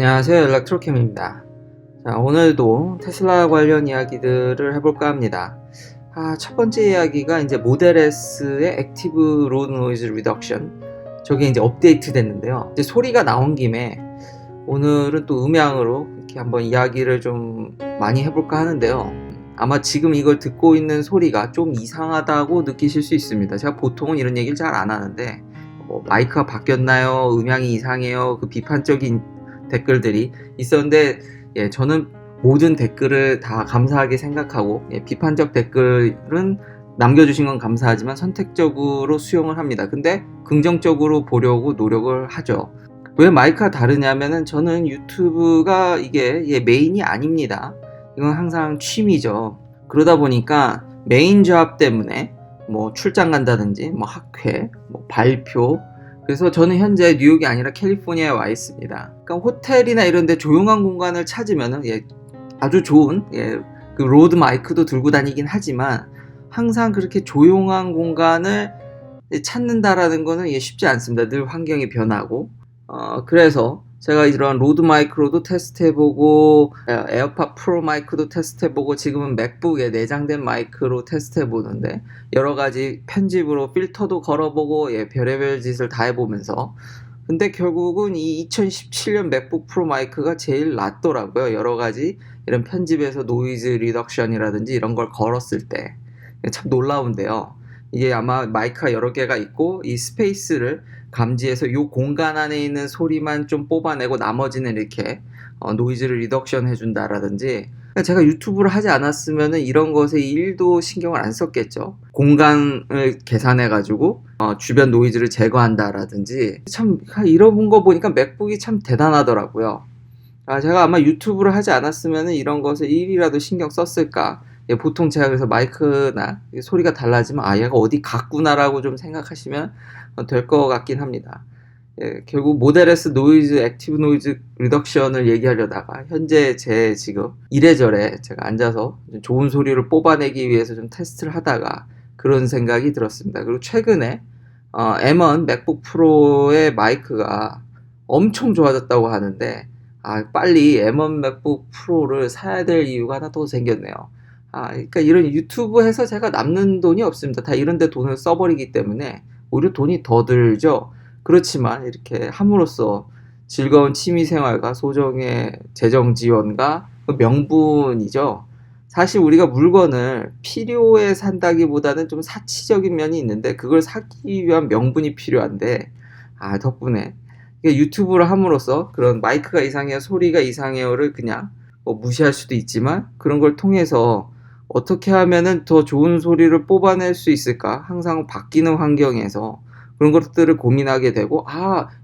안녕하세요. 일렉트로캠입니다. 자, 오늘도 테슬라 관련 이야기들을 해볼까 합니다. 첫 번째 이야기가 이제 모델 S의 액티브 로드 노이즈 리덕션, 저게 이제 업데이트 됐는데요. 이제 소리가 나온 김에 오늘은 또 음향으로 이렇게 한번 이야기를 좀 많이 해볼까 하는데요. 아마 지금 이걸 듣고 있는 소리가 좀 이상하다고 느끼실 수 있습니다. 제가 보통은 이런 얘기를 잘 안 하는데, 마이크가 바뀌었나요? 음향이 이상해요? 그 비판적인 댓글들이 있었는데, 저는 모든 댓글을 다 감사하게 생각하고, 비판적 댓글은 남겨주신 건 감사하지만 선택적으로 수용을 합니다. 근데 긍정적으로 보려고 노력을 하죠. 왜 마이크가 다르냐면은, 저는 유튜브가 이게 메인이 아닙니다. 이건 항상 취미죠. 그러다 보니까 메인 잡 때문에 뭐 출장 간다든지 뭐 학회, 뭐 발표, 그래서 저는 현재 뉴욕이 아니라 캘리포니아에 와 있습니다. 그러니까 호텔이나 이런 데 조용한 공간을 찾으면은 아주 좋은 그 로드 마이크도 들고 다니긴 하지만, 항상 그렇게 조용한 공간을 찾는다라는 거는 쉽지 않습니다. 늘 환경이 변하고. 그래서 제가 이런 로드 마이크로도 테스트해보고, 에어팟 프로 마이크도 테스트해보고, 지금은 맥북에 내장된 마이크로 테스트해보는데, 여러가지 편집으로 필터도 걸어보고, 별의별 짓을 다 해보면서, 근데 결국은 이 2017년 맥북 프로 마이크가 제일 낫더라고요. 여러가지 이런 편집에서 노이즈 리덕션이라든지 이런 걸 걸었을 때. 참 놀라운데요. 이게 아마 마이크가 여러 개가 있고, 이 스페이스를 감지해서 이 공간 안에 있는 소리만 좀 뽑아내고 나머지는 이렇게 노이즈를 리덕션 해준다라든지. 제가 유튜브를 하지 않았으면 이런 것에 1도 신경을 안 썼겠죠. 공간을 계산해 가지고 주변 노이즈를 제거한다라든지. 참 이런 거 보니까 맥북이 참 대단하더라고요. 제가 아마 유튜브를 하지 않았으면 이런 것에 1이라도 신경 썼을까. 보통 제가 그래서 마이크나 소리가 달라지면 얘가 어디 갔구나라고 좀 생각하시면 될 것 같긴 합니다. 결국 모델 S 노이즈, 액티브 노이즈 리덕션을 얘기하려다가 현재 제 지금 이래저래 제가 앉아서 좋은 소리를 뽑아내기 위해서 좀 테스트를 하다가 그런 생각이 들었습니다. 그리고 최근에 M1 맥북 프로의 마이크가 엄청 좋아졌다고 하는데, 빨리 M1 맥북 프로를 사야 될 이유가 하나 더 생겼네요. 그러니까 이런 유튜브 해서 제가 남는 돈이 없습니다. 다 이런 데 돈을 써버리기 때문에 오히려 돈이 더 들죠. 그렇지만 이렇게 함으로써 즐거운 취미 생활과 소정의 재정 지원과 명분이죠. 사실 우리가 물건을 필요에 산다기보다는 좀 사치적인 면이 있는데, 그걸 사기 위한 명분이 필요한데, 덕분에 유튜브를 함으로써 그런 마이크가 이상해요, 소리가 이상해요를 그냥 무시할 수도 있지만, 그런 걸 통해서 어떻게 하면은 더 좋은 소리를 뽑아낼 수 있을까? 항상 바뀌는 환경에서 그런 것들을 고민하게 되고,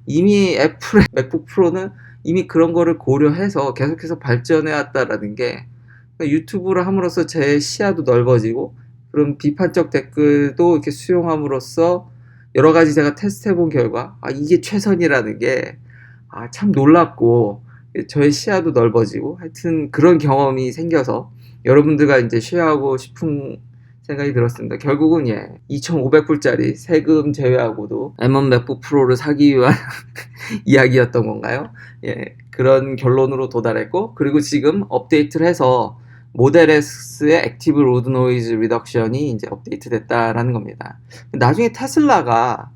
이미 애플의 맥북 프로는 이미 그런 거를 고려해서 계속해서 발전해 왔다라는 게, 유튜브를 함으로써 제 시야도 넓어지고, 그런 비판적 댓글도 이렇게 수용함으로써 여러 가지 제가 테스트 해본 결과, 이게 최선이라는 게, 참 놀랍고, 저의 시야도 넓어지고, 하여튼 그런 경험이 생겨서 여러분들과 이제 쉐어하고 싶은 생각이 들었습니다. 결국은 2,500불짜리 세금 제외하고도 M1 맥북 프로를 사기 위한 이야기였던 건가요? 그런 결론으로 도달했고, 그리고 지금 업데이트를 해서 모델 S의 액티브 로드 노이즈 리덕션이 이제 업데이트 됐다라는 겁니다. 나중에 테슬라가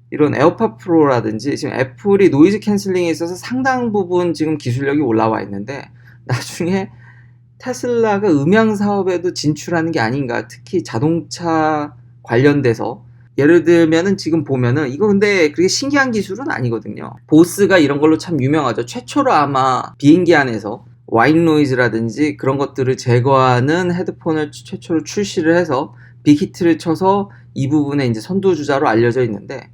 이런 에어팟 프로라든지, 지금 애플이 노이즈 캔슬링에 있어서 상당 부분 지금 기술력이 올라와 있는데, 나중에 테슬라가 음향 사업에도 진출하는 게 아닌가. 특히 자동차 관련돼서, 예를 들면은 지금 보면은 이거 근데 그렇게 신기한 기술은 아니거든요. 보스가 이런 걸로 참 유명하죠. 최초로 아마 비행기 안에서 와인 노이즈라든지 그런 것들을 제거하는 헤드폰을 최초로 출시를 해서 빅히트를 쳐서 이 부분에 이제 선두주자로 알려져 있는데,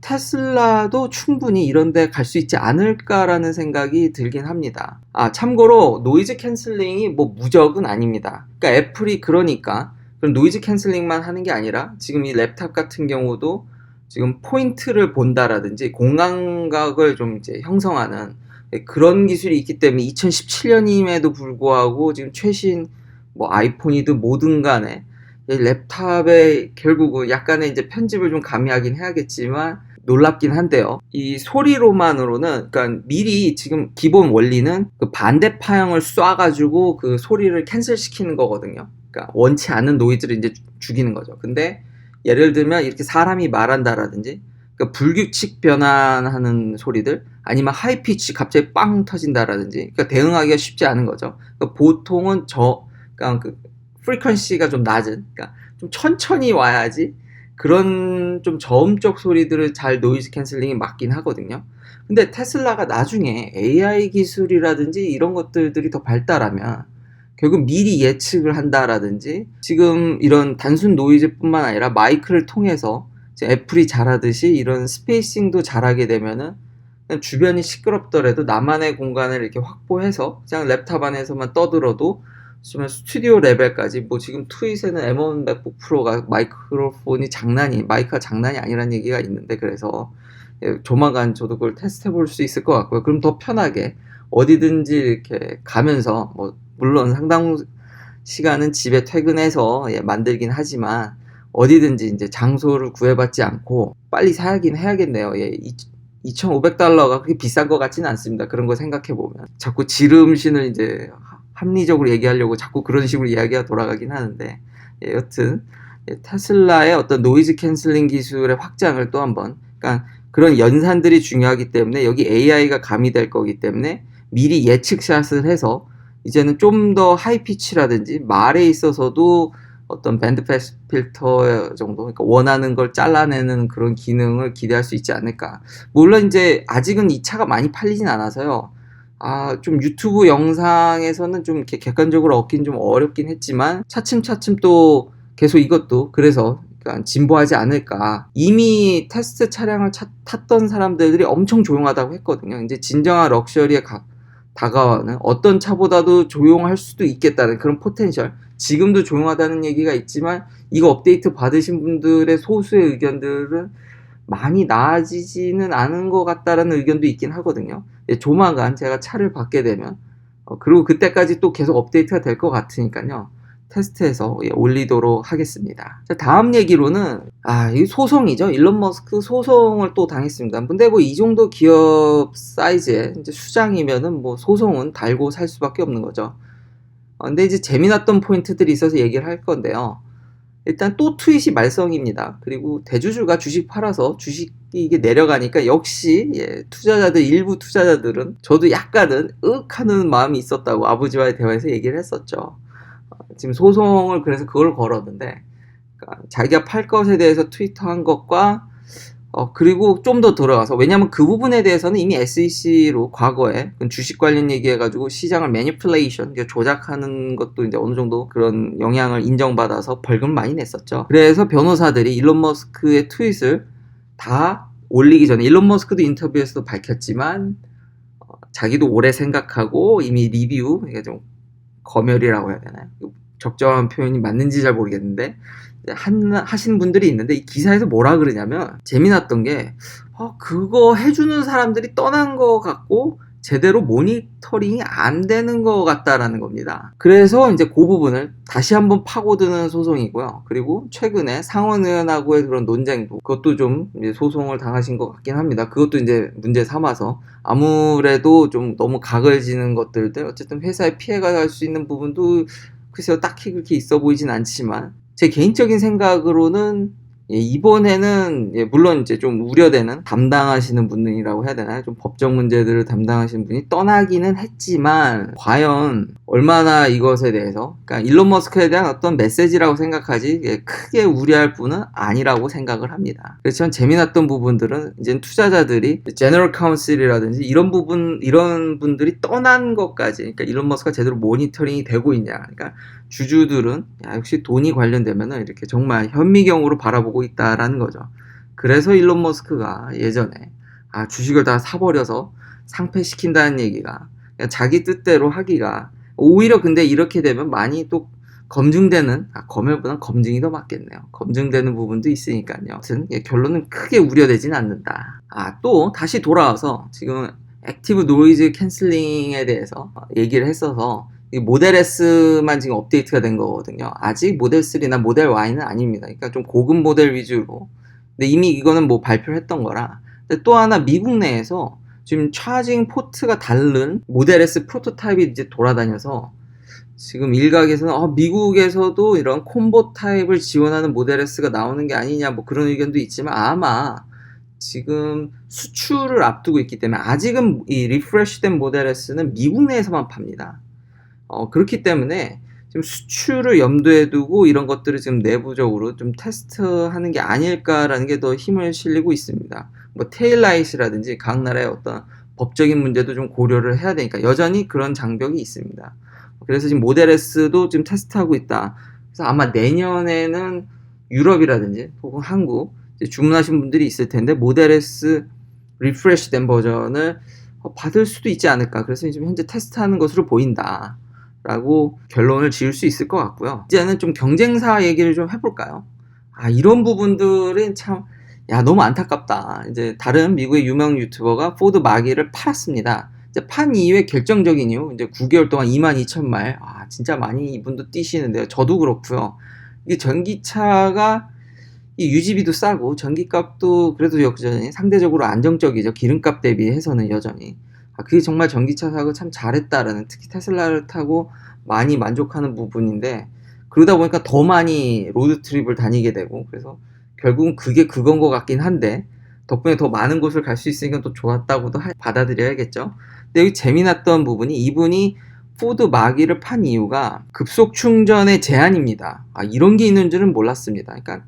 테슬라도 충분히 이런 데 갈 수 있지 않을까라는 생각이 들긴 합니다. 참고로 노이즈 캔슬링이 뭐 무적은 아닙니다. 그러니까 애플이 그러니까 그럼 노이즈 캔슬링만 하는 게 아니라, 지금 이 랩탑 같은 경우도 지금 포인트를 본다라든지 공간각을 좀 이제 형성하는 그런 기술이 있기 때문에, 2017년임에도 불구하고 지금 최신 뭐 아이폰이든 뭐든 간에 랩탑에 결국은 약간의 이제 편집을 좀 가미하긴 해야겠지만, 놀랍긴 한데요. 이 소리로만으로는, 그러니까 미리 지금 기본 원리는 그 반대 파형을 쏴가지고 그 소리를 캔슬시키는 거거든요. 그러니까 원치 않는 노이즈를 이제 죽이는 거죠. 근데 예를 들면 이렇게 사람이 말한다라든지, 그러니까 불규칙 변환하는 소리들, 아니면 하이피치 갑자기 빵 터진다라든지, 그러니까 대응하기가 쉽지 않은 거죠. 그러니까 보통은 그러니까 그 프리퀀시가 좀 낮은, 그러니까 좀 천천히 와야지 그런 좀 저음적 소리들을 잘 노이즈 캔슬링이 맞긴 하거든요. 근데 테슬라가 나중에 AI 기술이라든지 이런 것들이 더 발달하면 결국 미리 예측을 한다라든지, 지금 이런 단순 노이즈뿐만 아니라 마이크를 통해서 이제 애플이 잘하듯이 이런 스페이싱도 잘하게 되면은 그냥 주변이 시끄럽더라도 나만의 공간을 이렇게 확보해서 그냥 랩탑 안에서만 떠들어도 지금 스튜디오 레벨까지, 뭐 지금 트윗에는 M1 맥북 프로가 마이크가 장난이 아니라는 얘기가 있는데, 그래서 조만간 저도 그걸 테스트 해볼 수 있을 것 같고요. 그럼 더 편하게 어디든지 이렇게 가면서, 뭐 물론 상당 시간은 집에 퇴근해서 만들긴 하지만 어디든지 이제 장소를 구애받지 않고 빨리 사긴 해야겠네요. 2,500달러가 그렇게 비싼 것 같지는 않습니다. 그런 거 생각해 보면 자꾸 지름신을 이제 합리적으로 얘기하려고 자꾸 그런 식으로 이야기가 돌아가긴 하는데, 여튼 테슬라의 어떤 노이즈 캔슬링 기술의 확장을 또 한번, 그러니까 그런 연산들이 중요하기 때문에 여기 AI가 가미될 거기 때문에 미리 예측샷을 해서 이제는 좀 더 하이피치라든지 말에 있어서도 어떤 밴드 패스 필터 정도, 그러니까 원하는 걸 잘라내는 그런 기능을 기대할 수 있지 않을까. 물론 이제 아직은 이 차가 많이 팔리진 않아서요. 좀 유튜브 영상에서는 좀 이렇게 객관적으로 얻긴 좀 어렵긴 했지만 차츰차츰 또 계속 이것도 그래서 그러니까 진보하지 않을까. 이미 테스트 차량을 탔던 사람들이 엄청 조용하다고 했거든요. 이제 진정한 럭셔리에 다가와는 어떤 차보다도 조용할 수도 있겠다는 그런 포텐셜. 지금도 조용하다는 얘기가 있지만 이거 업데이트 받으신 분들의 소수의 의견들은 많이 나아지지는 않은 것 같다라는 의견도 있긴 하거든요. 조만간 제가 차를 받게 되면 그리고 그때까지 또 계속 업데이트가 될 것 같으니까요. 테스트해서 올리도록 하겠습니다. 자, 다음 얘기로는 이 소송이죠. 일론 머스크 소송을 또 당했습니다. 근데 뭐 이 정도 기업 사이즈의 이제 수장이면은 뭐 소송은 달고 살 수밖에 없는 거죠. 근데 이제 재미났던 포인트들이 있어서 얘기를 할 건데요. 일단 또 트윗이 말썽입니다. 그리고 대주주가 주식 팔아서 주식이 이게 내려가니까 역시 일부 투자자들은 저도 약간은 하는 마음이 있었다고 아버지와의 대화에서 얘기를 했었죠. 지금 소송을 그래서 그걸 걸었는데, 그러니까 자기가 팔 것에 대해서 트위터한 것과 그리고 좀 더 들어가서, 왜냐면 그 부분에 대해서는 이미 SEC로 과거에 주식 관련 얘기해가지고 시장을 매니플레이션, 조작하는 것도 이제 어느 정도 그런 영향을 인정받아서 벌금 많이 냈었죠. 그래서 변호사들이 일론 머스크의 트윗을 다 올리기 전에, 일론 머스크도 인터뷰에서도 밝혔지만 자기도 오래 생각하고 이미 리뷰, 이게 좀 검열이라고 해야 되나요? 적정한 표현이 맞는지 잘 모르겠는데 하시는 분들이 있는데, 이 기사에서 뭐라 그러냐면 재미났던 게 그거 해주는 사람들이 떠난 것 같고 제대로 모니터링이 안 되는 것 같다라는 겁니다. 그래서 이제 그 부분을 다시 한번 파고드는 소송이고요. 그리고 최근에 상원의원하고의 그런 논쟁도, 그것도 좀 이제 소송을 당하신 것 같긴 합니다. 그것도 이제 문제 삼아서 아무래도 좀 너무 각을 지는 것들들, 어쨌든 회사에 피해가 갈 수 있는 부분도 글쎄요 딱히 그렇게 있어 보이진 않지만, 제 개인적인 생각으로는 이번에는 물론 이제 좀 우려되는, 담당하시는 분이라고 해야 되나요? 좀 법적 문제들을 담당하시는 분이 떠나기는 했지만 과연 얼마나 이것에 대해서, 그러니까 일론 머스크에 대한 어떤 메시지라고 생각하지 크게 우려할 분은 아니라고 생각을 합니다. 그렇지만 재미났던 부분들은 이제 투자자들이 제너럴 카운슬이라든지 이런 분들이 떠난 것까지, 그러니까 일론 머스크가 제대로 모니터링이 되고 있냐, 그러니까 주주들은 역시 돈이 관련되면 이렇게 정말 현미경으로 바라보고 있다라는 거죠. 그래서 일론 머스크가 예전에 주식을 다 사버려서 상폐시킨다는 얘기가 그냥 자기 뜻대로 하기가, 오히려 근데 이렇게 되면 많이 또 검증되는, 검열보단 검증이 더 맞겠네요. 검증되는 부분도 있으니까요. 아무튼 결론은 크게 우려되지는 않는다. 또 다시 돌아와서 지금 액티브 노이즈 캔슬링에 대해서 얘기를 했어서, 모델 S만 지금 업데이트가 된 거거든요. 아직 모델 3나 모델 Y는 아닙니다. 그러니까 좀 고급 모델 위주로 근데 이미 이거는 뭐 발표를 했던 거라. 근데 또 하나 미국 내에서 지금 차징 포트가 다른 모델 S 프로토타입이 이제 돌아다녀서 지금 일각에서는 미국에서도 이런 콤보 타입을 지원하는 모델 S가 나오는 게 아니냐 뭐 그런 의견도 있지만 아마 지금 수출을 앞두고 있기 때문에 아직은 이 리프레시된 모델 S는 미국 내에서만 팝니다. 그렇기 때문에 지금 수출을 염두에 두고 이런 것들을 지금 내부적으로 좀 테스트하는 게 아닐까라는 게 더 힘을 실리고 있습니다. 뭐 테일라이트라든지 각 나라의 어떤 법적인 문제도 좀 고려를 해야 되니까 여전히 그런 장벽이 있습니다. 그래서 지금 모델 S도 지금 테스트하고 있다. 그래서 아마 내년에는 유럽이라든지 혹은 한국 주문하신 분들이 있을 텐데 모델 S 리프레시된 버전을 받을 수도 있지 않을까. 그래서 지금 현재 테스트하는 것으로 보인다 라고 결론을 지을 수 있을 것 같고요. 이제는 좀 경쟁사 얘기를 좀 해볼까요? 이런 부분들은 참 너무 안타깝다. 이제 다른 미국의 유명 유튜버가 포드 마기를 팔았습니다. 이제 판 이후에 결정적인 이유, 이제 9개월 동안 22,000마일. 진짜 많이 이분도 뛰시는데요. 저도 그렇고요. 이게 전기차가 이 유지비도 싸고 전기값도 그래도 여전히 상대적으로 안정적이죠. 기름값 대비해서는 여전히. 그게 정말 전기차 사고 참 잘했다라는, 특히 테슬라를 타고 많이 만족하는 부분인데, 그러다 보니까 더 많이 로드트립을 다니게 되고, 그래서 결국은 그게 그건 것 같긴 한데, 덕분에 더 많은 곳을 갈 수 있으니까 또 좋았다고도 받아들여야겠죠. 근데 여기 재미났던 부분이 이분이 포드 마기를 판 이유가 급속 충전의 제한입니다. 이런 게 있는 줄은 몰랐습니다. 그러니까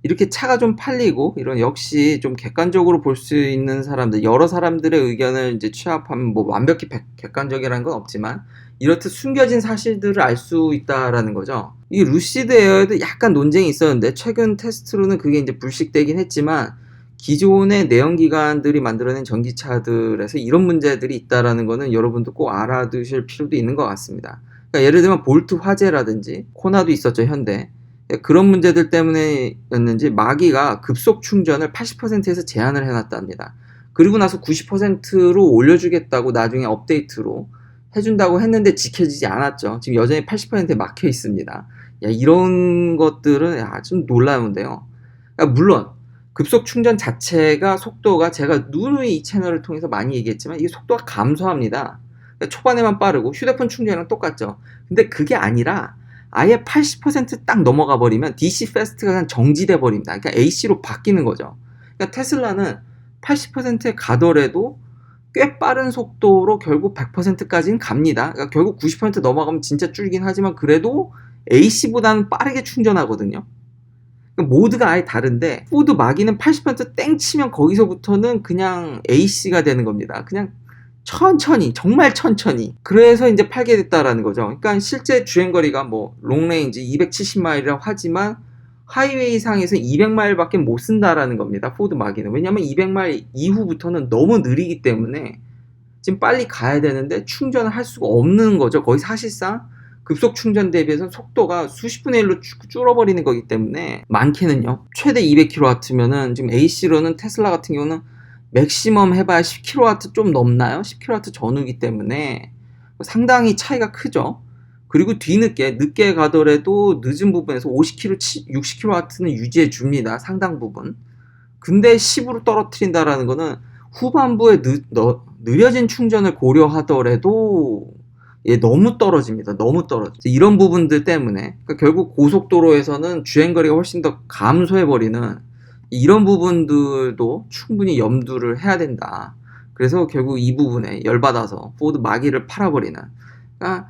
이렇게 차가 좀 팔리고 이런 역시 좀 객관적으로 볼 수 있는 사람들, 여러 사람들의 의견을 이제 취합하면 뭐 완벽히 객관적이라는 건 없지만 이렇듯 숨겨진 사실들을 알 수 있다라는 거죠. 이 루시드 에어에도 약간 논쟁이 있었는데 최근 테스트로는 그게 이제 불식되긴 했지만 기존의 내연기관들이 만들어낸 전기차들에서 이런 문제들이 있다라는 거는 여러분도 꼭 알아두실 필요도 있는 것 같습니다. 그러니까 예를 들면 볼트 화재라든지 코나도 있었죠, 현대. 그런 문제들 때문에였는지 마기가 급속 충전을 80%에서 제한을 해놨답니다. 그리고 나서 90%로 올려주겠다고 나중에 업데이트로 해준다고 했는데 지켜지지 않았죠. 지금 여전히 80%에 막혀 있습니다. 이런 것들은 좀 놀라운데요. 물론 급속 충전 자체가 속도가 제가 누누이 이 채널을 통해서 많이 얘기했지만 이게 속도가 감소합니다. 초반에만 빠르고 휴대폰 충전이랑 똑같죠. 근데 그게 아니라 아예 80% 딱 넘어가 버리면 DC 패스트가 그냥 정지돼 버립니다. 그러니까 AC로 바뀌는 거죠. 그러니까 테슬라는 80%에 가더라도 꽤 빠른 속도로 결국 100%까지는 갑니다. 그러니까 결국 90% 넘어가면 진짜 줄긴 하지만 그래도 AC보다는 빠르게 충전하거든요. 그러니까 모드가 아예 다른데 포드 마기는 80%땡 치면 거기서부터는 그냥 AC가 되는 겁니다. 그냥 천천히, 정말 천천히. 그래서 이제 팔게 됐다라는 거죠. 그러니까 실제 주행거리가 뭐 롱레인지 270마일이라고 하지만 하이웨이 상에서 200마일밖에 못 쓴다라는 겁니다. 포드 마기는. 왜냐면 200마일 이후부터는 너무 느리기 때문에 지금 빨리 가야 되는데 충전을 할 수가 없는 거죠. 거의 사실상 급속 충전 대비해서 속도가 수십 분의 1로 줄어버리는 거기 때문에 많게는요. 최대 200kW면은 지금 AC로는 테슬라 같은 경우는 맥시멈 해봐야 10kW 좀 넘나요? 10kW 전후기 때문에 상당히 차이가 크죠. 그리고 늦게 가더라도 늦은 부분에서 50kW, 60kW는 유지해 줍니다. 상당 부분. 근데 10으로 떨어뜨린다라는 거는 후반부에 느려진 충전을 고려하더라도 너무 떨어집니다. 너무 떨어져. 이런 부분들 때문에 그러니까 결국 고속도로에서는 주행거리가 훨씬 더 감소해버리는 이런 부분들도 충분히 염두를 해야 된다. 그래서 결국 이 부분에 열받아서 포드 마기를 팔아버리는. 그러니까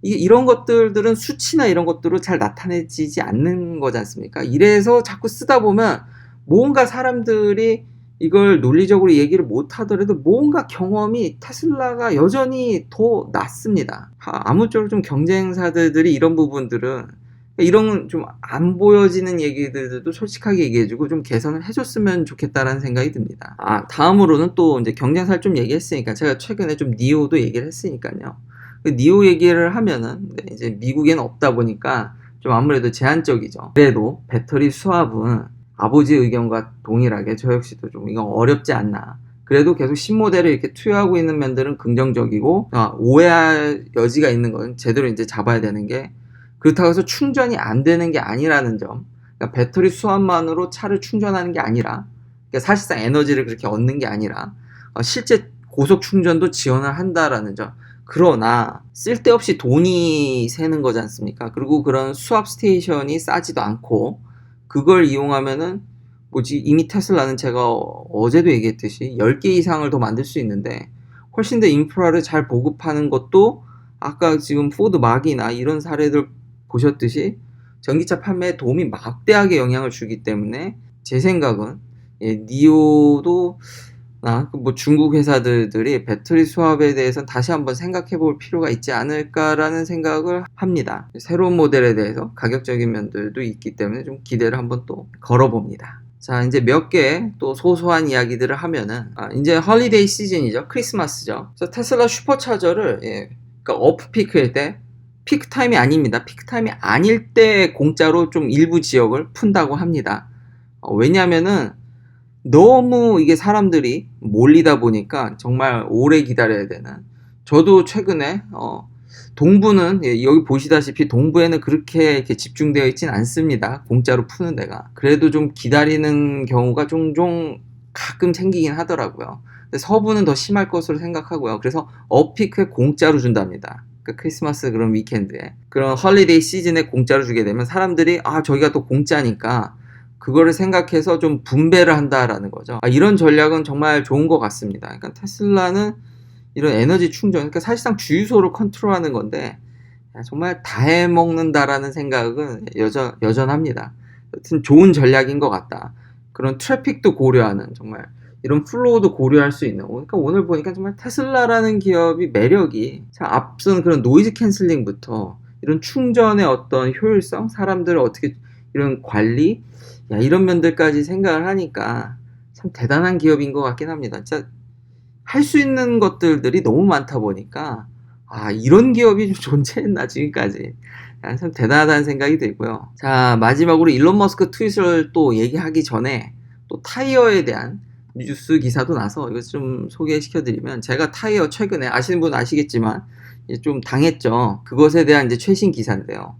이런 것들은 수치나 이런 것들로 잘 나타내지지 않는 거지 않습니까? 이래서 자꾸 쓰다 보면 뭔가 사람들이 이걸 논리적으로 얘기를 못 하더라도 뭔가 경험이 테슬라가 여전히 더 낫습니다. 아무쪼록 좀 경쟁사들이 이런 부분들은 이런 좀 안 보여지는 얘기들도 솔직하게 얘기해주고 좀 개선을 해줬으면 좋겠다라는 생각이 듭니다. 다음으로는 또 이제 경쟁사를 좀 얘기했으니까 제가 최근에 좀 니오도 얘기를 했으니까요. 그 니오 얘기를 하면은 이제 미국에는 없다 보니까 좀 아무래도 제한적이죠. 그래도 배터리 수압은 아버지 의견과 동일하게 저 역시도 좀 이건 어렵지 않나. 그래도 계속 신모델을 이렇게 투여하고 있는 면들은 긍정적이고 오해할 여지가 있는 건 제대로 이제 잡아야 되는 게 그렇다고 해서 충전이 안 되는 게 아니라는 점. 그러니까 배터리 수압만으로 차를 충전하는 게 아니라, 그러니까 사실상 에너지를 그렇게 얻는 게 아니라 실제 고속 충전도 지원을 한다라는 점. 그러나 쓸데없이 돈이 새는 거지 않습니까? 그리고 그런 수압 스테이션이 싸지도 않고, 그걸 이용하면은 이미 테슬라는 제가 어제도 얘기했듯이 10개 이상을 더 만들 수 있는데, 훨씬 더 인프라를 잘 보급하는 것도 아까 지금 포드 막이나 이런 사례들 보셨듯이 전기차 판매에 도움이 막대하게 영향을 주기 때문에, 제 생각은 니오도 중국 회사들이 배터리 수압에 대해서는 다시 한번 생각해 볼 필요가 있지 않을까라는 생각을 합니다. 새로운 모델에 대해서 가격적인 면들도 있기 때문에 좀 기대를 한번 또 걸어봅니다. 자, 이제 몇 개 또 소소한 이야기들을 하면은, 이제 헐리데이 시즌이죠. 크리스마스죠. 그래서 테슬라 슈퍼차저를, 그러니까 오프 피크일 때, 피크 타임이 아닙니다. 피크 타임이 아닐 때 공짜로 좀 일부 지역을 푼다고 합니다. 왜냐면은 너무 이게 사람들이 몰리다 보니까 정말 오래 기다려야 되는. 저도 최근에 동부는, 여기 보시다시피 동부에는 그렇게 이렇게 집중되어 있진 않습니다. 공짜로 푸는 데가. 그래도 좀 기다리는 경우가 종종 가끔 생기긴 하더라고요. 근데 서부는 더 심할 것으로 생각하고요. 그래서 어피크에 공짜로 준답니다. 그러니까 크리스마스 그런 위켄드에, 그런 헐리데이 시즌에 공짜로 주게 되면 사람들이 저기가 또 공짜니까 그거를 생각해서 좀 분배를 한다라는 거죠. 이런 전략은 정말 좋은 것 같습니다. 그러니까 테슬라는 이런 에너지 충전, 그러니까 사실상 주유소를 컨트롤하는 건데, 정말 다 해먹는다라는 생각은 여전합니다. 여튼 좋은 전략인 것 같다. 그런 트래픽도 고려하는, 정말 이런 플로우도 고려할 수 있는. 그러니까 오늘 보니까 정말 테슬라라는 기업이 매력이, 앞선 그런 노이즈 캔슬링부터 이런 충전의 어떤 효율성, 사람들을 어떻게 이런 관리, 이런 면들까지 생각을 하니까 참 대단한 기업인 것 같긴 합니다. 진짜 할 수 있는 것들이 너무 많다 보니까, 이런 기업이 좀 존재했나 지금까지. 참 대단하다는 생각이 들고요. 자, 마지막으로 일론 머스크 트윗을 또 얘기하기 전에 또 타이어에 대한 뉴스 기사도 나서 이것 좀 소개시켜드리면, 제가 타이어 최근에 아시는 분은 아시겠지만 좀 당했죠. 그것에 대한 이제 최신 기사인데요.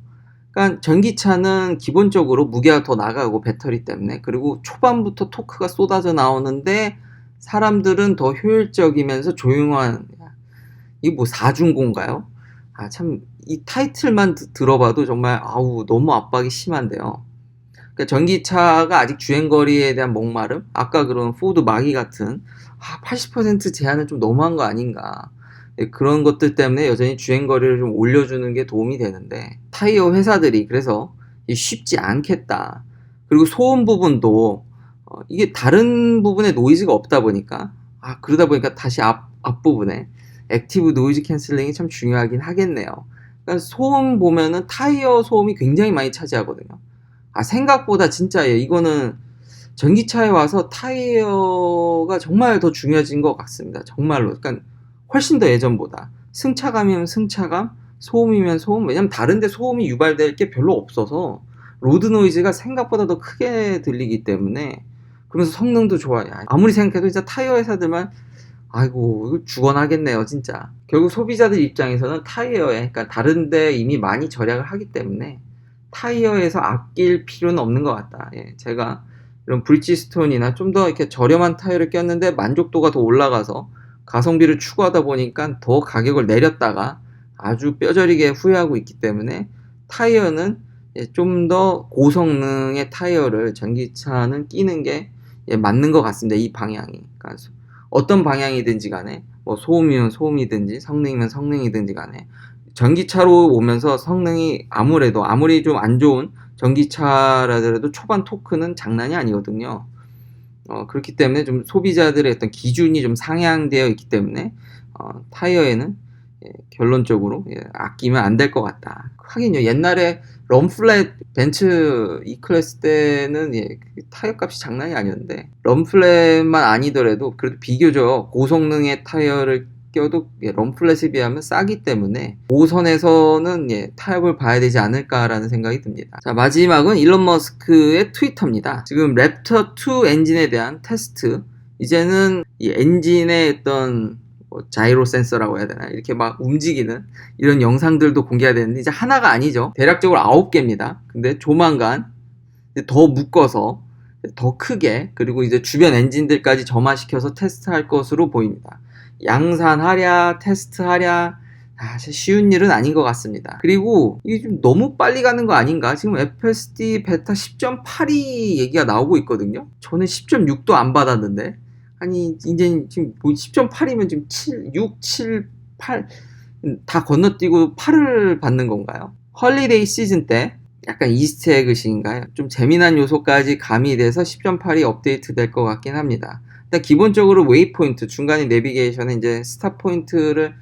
그러니까 전기차는 기본적으로 무게가 더 나가고 배터리 때문에, 그리고 초반부터 토크가 쏟아져 나오는데 사람들은 더 효율적이면서 조용한, 이게 뭐 사중고인가요? 참 이 타이틀만 들어봐도 정말 너무 압박이 심한데요. 그러니까 전기차가 아직 주행거리에 대한 목마름, 아까 그런 포드 마기 같은 80% 제한은 좀 너무한 거 아닌가, 그런 것들 때문에 여전히 주행거리를 좀 올려주는 게 도움이 되는데, 타이어 회사들이 그래서 쉽지 않겠다. 그리고 소음 부분도 이게 다른 부분에 노이즈가 없다 보니까, 그러다 보니까 다시 앞부분에 액티브 노이즈 캔슬링이 참 중요하긴 하겠네요. 그러니까 소음 보면은 타이어 소음이 굉장히 많이 차지하거든요. 생각보다 진짜 이거는 전기차에 와서 타이어가 정말 더 중요해진 것 같습니다. 정말로. 그러니까 훨씬 더 예전보다. 승차감이면 승차감, 소음이면 소음. 왜냐면 다른데 소음이 유발될 게 별로 없어서 로드 노이즈가 생각보다 더 크게 들리기 때문에, 그러면서 성능도 좋아요. 아무리 생각해도 진짜 타이어 회사들만 이거 죽어나겠네요 진짜. 결국 소비자들 입장에서는 타이어에, 그러니까 다른데 이미 많이 절약을 하기 때문에 타이어에서 아낄 필요는 없는 것 같다. 제가 이런 브리지스톤이나 좀 더 이렇게 저렴한 타이어를 꼈는데 만족도가 더 올라가서 가성비를 추구하다 보니까 더 가격을 내렸다가 아주 뼈저리게 후회하고 있기 때문에, 타이어는 좀 더 고성능의 타이어를 전기차는 끼는 게 맞는 것 같습니다. 이 방향이. 그러니까 어떤 방향이든지 간에, 뭐 소음이면 소음이든지 성능이면 성능이든지 간에, 전기차로 오면서 성능이 아무리 좀 안 좋은 전기차라더라도 초반 토크는 장난이 아니거든요. 그렇기 때문에 좀 소비자들의 어떤 기준이 좀 상향되어 있기 때문에 타이어에는 결론적으로 아끼면 안 될 것 같다. 하긴요, 옛날에 럼플렛 벤츠 E클래스 때는 타이어 값이 장난이 아니었는데, 럼플렛만 아니더라도 그래도 비교적 고성능의 타이어를 껴도 럼플렛에 비하면 싸기 때문에 5선에서는 타협을 봐야 되지 않을까라는 생각이 듭니다. 자, 마지막은 일론 머스크의 트위터입니다. 지금 랩터2 엔진에 대한 테스트, 이제는 이 엔진의 어떤 자이로 센서라고 해야 되나, 이렇게 막 움직이는 이런 영상들도 공개가 되는데, 이제 하나가 아니죠. 대략적으로 9개입니다. 근데 조만간 더 묶어서 더 크게, 그리고 이제 주변 엔진들까지 점화시켜서 테스트할 것으로 보입니다. 양산하랴 테스트하랴 사실 쉬운 일은 아닌 것 같습니다. 그리고 이게 좀 너무 빨리 가는 거 아닌가? 지금 FSD 베타 10.8이 얘기가 나오고 있거든요. 저는 10.6도 안 받았는데, 아니 이제 지금 10.8이면 지금 7, 6, 7, 8 다 건너뛰고 8을 받는 건가요? 헐리데이 시즌 때 약간 이스트에그식인가요? 좀 재미난 요소까지 가미돼서 10.8이 업데이트 될 것 같긴 합니다. 일단 기본적으로 웨이포인트, 중간에 내비게이션에 이제 스탑 포인트를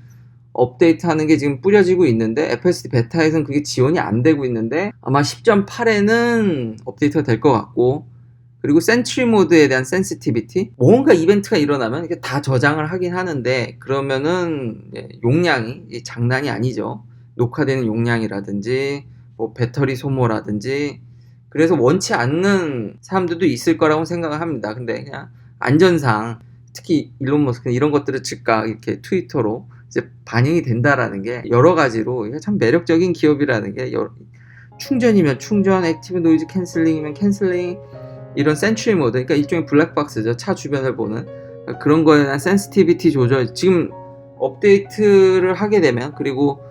업데이트하는 게 지금 뿌려지고 있는데, FSD 베타에서는 그게 지원이 안 되고 있는데 아마 10.8에는 업데이트가 될 것 같고, 그리고 센트리 모드에 대한 센시티비티, 뭔가 이벤트가 일어나면 이게 다 저장을 하긴 하는데, 그러면은 용량이 장난이 아니죠. 녹화되는 용량이라든지 뭐 배터리 소모라든지. 그래서 원치 않는 사람들도 있을 거라고 생각을 합니다. 근데 그냥 안전상, 특히 일론 머스크는 이런 것들을 즉각 이렇게 트위터로 이제 반영이 된다라는 게 여러 가지로 이게 참 매력적인 기업이라는 게, 충전이면 충전, 액티브 노이즈 캔슬링이면 캔슬링, 이런 센트리 모드, 그러니까 일종의 블랙박스죠. 차 주변을 보는 그런 거에 대한 센시티비티 조절, 지금 업데이트를 하게 되면, 그리고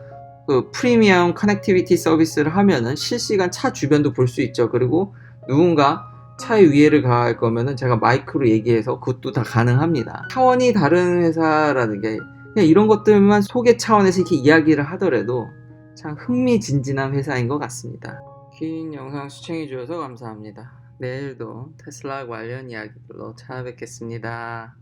그 프리미엄 커넥티비티 서비스를 하면은 실시간 차 주변도 볼 수 있죠. 그리고 누군가 차에 위해를 가할 거면은 제가 마이크로 얘기해서 그것도 다 가능합니다. 차원이 다른 회사라는 게, 그냥 이런 것들만 소개 차원에서 이렇게 이야기를 하더라도 참 흥미진진한 회사인 것 같습니다. 긴 영상 시청해 주셔서 감사합니다. 내일도 테슬라 관련 이야기들로 찾아뵙겠습니다.